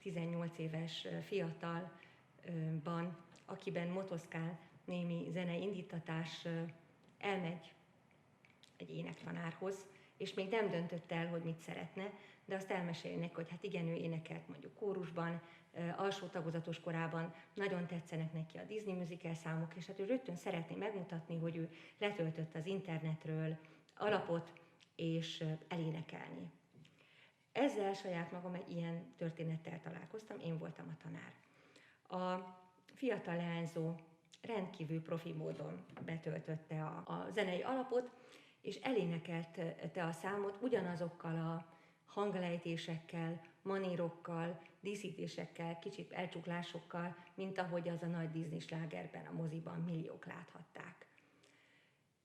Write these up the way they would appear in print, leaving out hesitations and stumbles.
16-18 éves fiatalban, akiben motoszkál némi zenei indítatás, elmegy egy énektanárhoz, és még nem döntött el, hogy mit szeretne, de azt elmeséli neki, hogy hát igen, ő énekelt mondjuk kórusban, alsó tagozatos korában, nagyon tetszenek neki a Disney musical számok, és hát ő rögtön szeretné megmutatni, hogy ő letöltött az internetről alapot, és elénekelni. Ezzel saját magam egy ilyen történettel találkoztam, én voltam a tanár. A fiatal leányzó rendkívül profi módon betöltötte a zenei alapot, és elénekelte a számot ugyanazokkal a hanglejtésekkel, manírokkal, díszítésekkel, kicsit elcsuklásokkal, mint ahogy az a nagy Disney slágerben, a moziban milliók láthatták.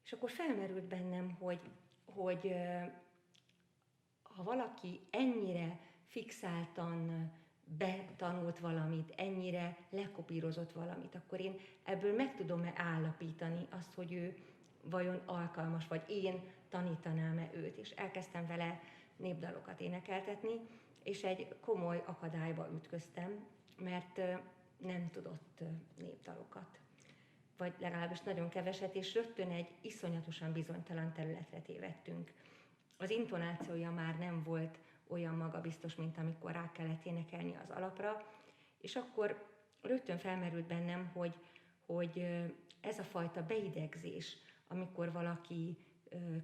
És akkor felmerült bennem, hogy ha valaki ennyire fixáltan betanult valamit, ennyire lekopírozott valamit, akkor én ebből meg tudom-e állapítani azt, hogy ő vajon alkalmas, vagy én tanítanám-e őt. És elkezdtem vele népdalokat énekeltetni, és egy komoly akadályba ütköztem, mert nem tudott népdalokat. Vagy legalábbis nagyon keveset, és rögtön egy iszonyatosan bizonytalan területre tévedtünk. Az intonációja már nem volt olyan magabiztos, mint amikor rá kellett énekelni az alapra, és akkor rögtön felmerült bennem, hogy ez a fajta beidegzés, amikor valaki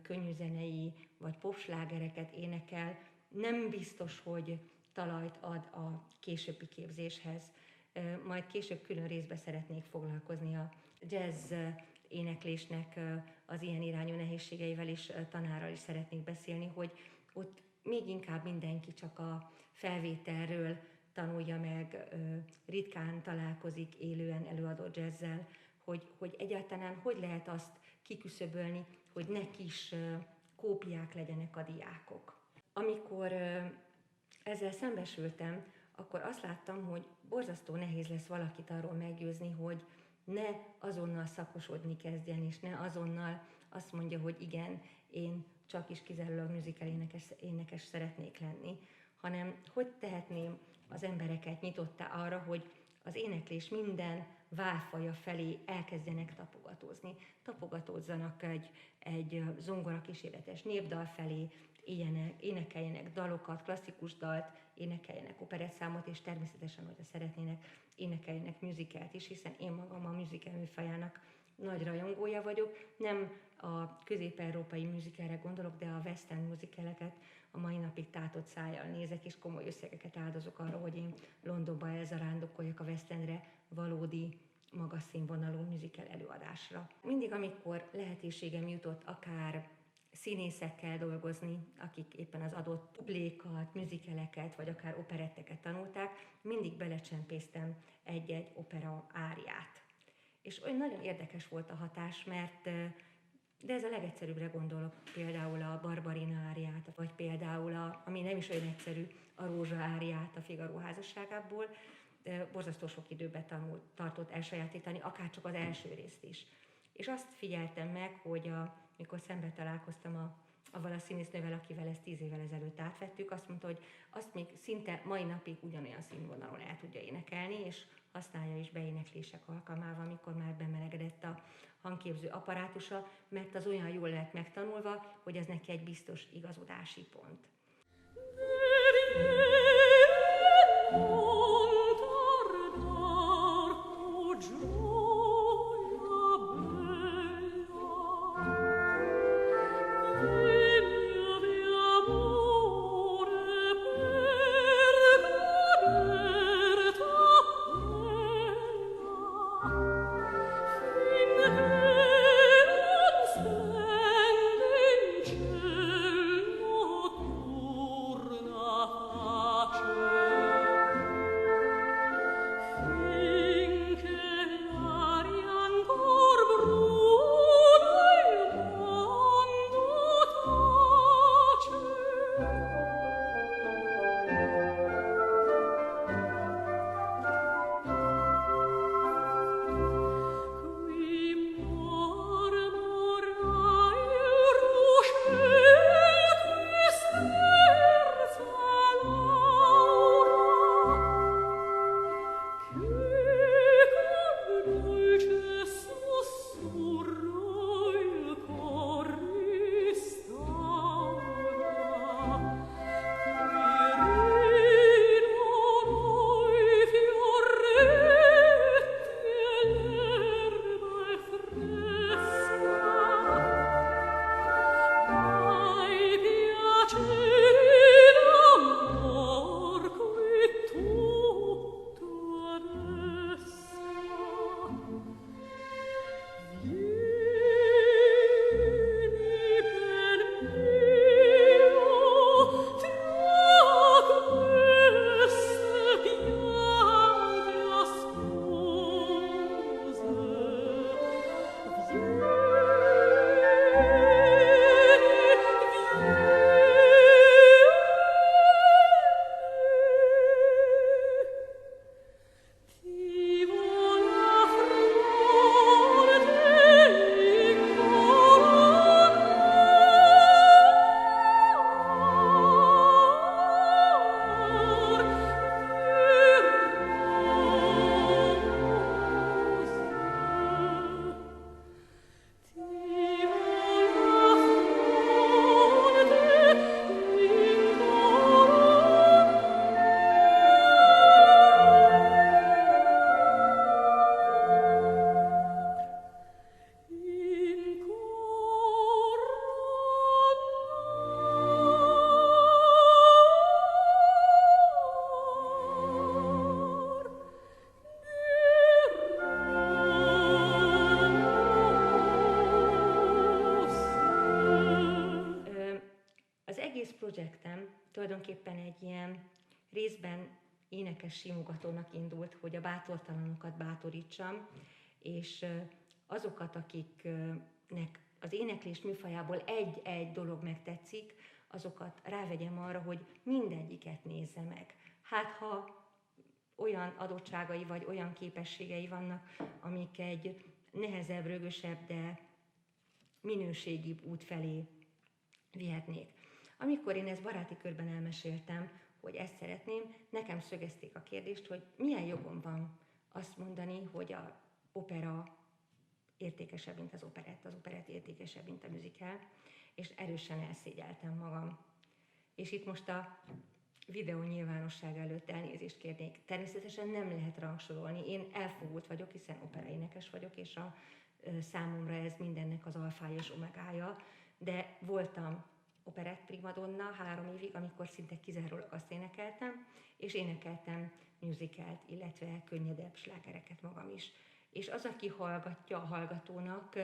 könnyűzenei vagy popslágereket énekel, nem biztos, hogy talajt ad a későbbi képzéshez. Majd később külön részbe szeretnék foglalkozni a jazz éneklésnek az ilyen irányú nehézségeivel, és tanárral is szeretnék beszélni, hogy ott még inkább mindenki csak a felvételről tanulja meg, ritkán találkozik élően előadott jazzzel, hogy egyáltalán hogy lehet azt kiküszöbölni, hogy ne kis kópiák legyenek a diákok. Amikor ezzel szembesültem, akkor azt láttam, hogy borzasztó nehéz lesz valakit arról meggyőzni, hogy ne azonnal szakosodni kezdjen, és ne azonnal azt mondja, hogy igen, én csak is kizárólag musical énekes szeretnék lenni, hanem hogy tehetném az embereket nyitottá arra, hogy az éneklés minden válfaja felé elkezdjenek tapogatózni. Tapogatózzanak egy zongora kíséretes népdal felé, énekeljenek dalokat, klasszikus dalt, énekeljenek operettszámot, és természetesen, hogyha szeretnének, énekeljenek musicalt is, hiszen én magam a musical műfajának nagy rajongója vagyok. Nem a közép-európai musicalre gondolok, de a west end musicaleket a mai napig tátott szájjal nézek, és komoly összegeket áldozok arra, hogy én Londonba elzarándokoljak a WestEndre valódi magas színvonalú musical előadásra. Mindig, amikor lehetőségem jutott akár színészekkel dolgozni, akik éppen az adott publikat, musicaleket, vagy akár operetteket tanulták, mindig belecsempésztem egy-egy opera áriát. És olyan nagyon érdekes volt a hatás, mert de ez a legegyszerűbbre gondolok, például a Barbarina áriát, vagy például, ami nem is olyan egyszerű, a Rózsa áriát a Figaro házasságából. Borzasztó sok időbe tartott elsajátítani, akár csak az első részt is. És azt figyeltem meg, hogy mikor szembe találkoztam avval a színésznővel, akivel ezt 10 évvel ezelőtt átvettük, azt mondta, hogy azt még szinte mai napig ugyanolyan színvonalon el tudja énekelni, és használja is beéneklések alkalmával, amikor már bemelegedett a hangképző apparátusa, mert az olyan jól lett megtanulva, hogy ez neki egy biztos igazodási pont. tulajdonképpen egy ilyen részben énekes simogatónak indult, hogy a bátortalanokat bátorítsam, és azokat, akiknek az éneklés műfajából egy-egy dolog megtetszik, azokat rávegyem arra, hogy mindegyiket nézze meg. Hát ha olyan adottságai vagy olyan képességei vannak, amik egy nehezebb, rögösebb, de minőségibb út felé vihetnék. Amikor én ezt baráti körben elmeséltem, hogy ezt szeretném, nekem szögezték a kérdést, hogy milyen jogom van azt mondani, hogy a opera értékesebb, mint az operett értékesebb, mint a musical, és erősen elszégyeltem magam. És itt most a videó nyilvánosság előtt elnézést kérnék. Természetesen nem lehet rangsorolni. Én elfogult vagyok, hiszen operaénekes vagyok, és számomra ez mindennek az alfája és omegája, de voltam operett primadonna 3 évig, amikor szinte kizárólag azt énekeltem, és énekeltem musicalt, illetve könnyedebb slágereket magam is. És az, aki hallgatja a hallgatónak,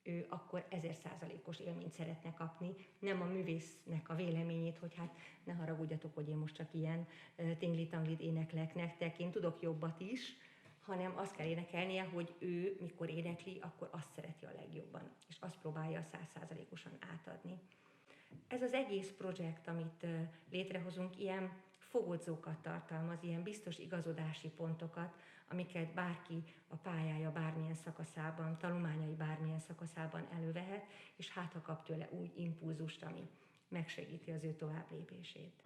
ő akkor 1000%-os élményt szeretne kapni, nem a művésznek a véleményét, hogy hát ne haragudjatok, hogy én most csak ilyen tingli-tanglit éneklek nektek, én tudok jobbat is, hanem azt kell énekelnie, hogy ő, mikor énekli, akkor azt szereti a legjobban, és azt próbálja 100%-osan átadni. Ez az egész projekt, amit létrehozunk, ilyen fogodzókat tartalmaz, ilyen biztos igazodási pontokat, amiket bárki a pályája bármilyen szakaszában, tanulmányai bármilyen szakaszában elővehet, és hát ha kap tőle új impulzust, ami megsegíti az ő tovább lépését.